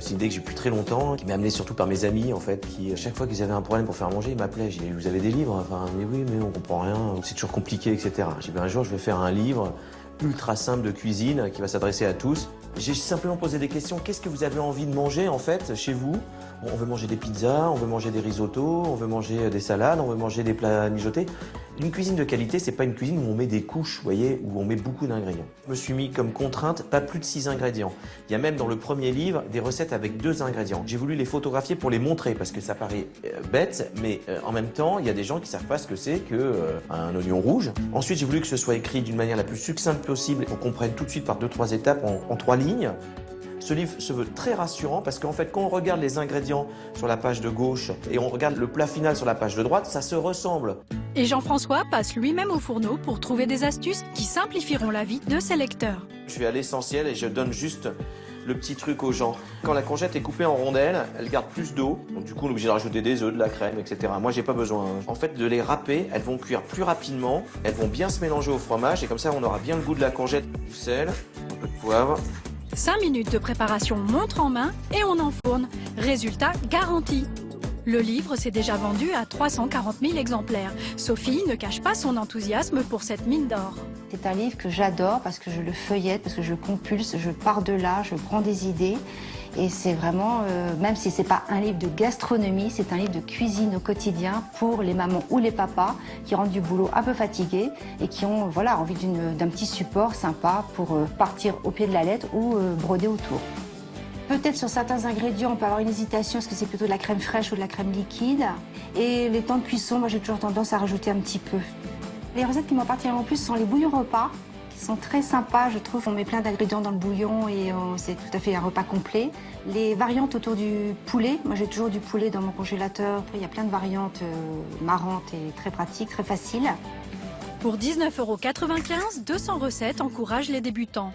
C'est une idée que j'ai depuis très longtemps, qui m'est amenée surtout par mes amis en fait, qui chaque fois qu'ils avaient un problème pour faire manger, ils m'appelaient. J'ai dit, vous avez des livres? Enfin, mais oui, mais on comprend rien, c'est toujours compliqué, etc. J'ai dit, un jour je vais faire un livre ultra simple de cuisine qui va s'adresser à tous. J'ai simplement posé des questions. Qu'est-ce que vous avez envie de manger en fait chez vous? On veut manger des pizzas, on veut manger des risottos, on veut manger des salades, on veut manger des plats mijotés. Une cuisine de qualité, c'est pas une cuisine où on met des couches, vous voyez, où on met beaucoup d'ingrédients. Je me suis mis comme contrainte pas plus de 6 ingrédients. Il y a même dans le premier livre des recettes avec 2 ingrédients. J'ai voulu les photographier pour les montrer parce que ça paraît bête, mais en même temps, il y a des gens qui savent pas ce que c'est qu'un oignon rouge. Ensuite, j'ai voulu que ce soit écrit d'une manière la plus succincte possible et qu'on comprenne tout de suite par 2-3 étapes en 3 lignes. Ce livre se veut très rassurant parce qu'en fait, quand on regarde les ingrédients sur la page de gauche et on regarde le plat final sur la page de droite, ça se ressemble. Et Jean-François passe lui-même au fourneau pour trouver des astuces qui simplifieront la vie de ses lecteurs. Je vais à l'essentiel et je donne juste le petit truc aux gens. Quand la courgette est coupée en rondelles, elle garde plus d'eau. Donc du coup, on est obligé de rajouter des œufs, de la crème, etc. Moi, j'ai pas besoin. En fait, de les râper, elles vont cuire plus rapidement. Elles vont bien se mélanger au fromage et comme ça, on aura bien le goût de la courgette. Du sel, un peu de poivre. 5 minutes de préparation montre en main et on enfourne. Résultat garanti. Le livre s'est déjà vendu à 340 000 exemplaires. Sophie ne cache pas son enthousiasme pour cette mine d'or. C'est un livre que j'adore parce que je le feuillette, parce que je le compulse, je pars de là, je prends des idées. Et c'est vraiment, même si c'est pas un livre de gastronomie, c'est un livre de cuisine au quotidien pour les mamans ou les papas qui rentrent du boulot un peu fatigués et qui ont voilà, envie d'un petit support sympa pour partir au pied de la lettre ou broder autour. Peut-être sur certains ingrédients, on peut avoir une hésitation, est-ce que c'est plutôt de la crème fraîche ou de la crème liquide? Et les temps de cuisson, moi j'ai toujours tendance à rajouter un petit peu. Les recettes qui m'appartiennent le plus sont les bouillons repas, qui sont très sympas, je trouve. On met plein d'ingrédients dans le bouillon et c'est tout à fait un repas complet. Les variantes autour du poulet, moi j'ai toujours du poulet dans mon congélateur. Il y a plein de variantes marrantes et très pratiques, très faciles. Pour 19,95 €, 200 recettes encouragent les débutants.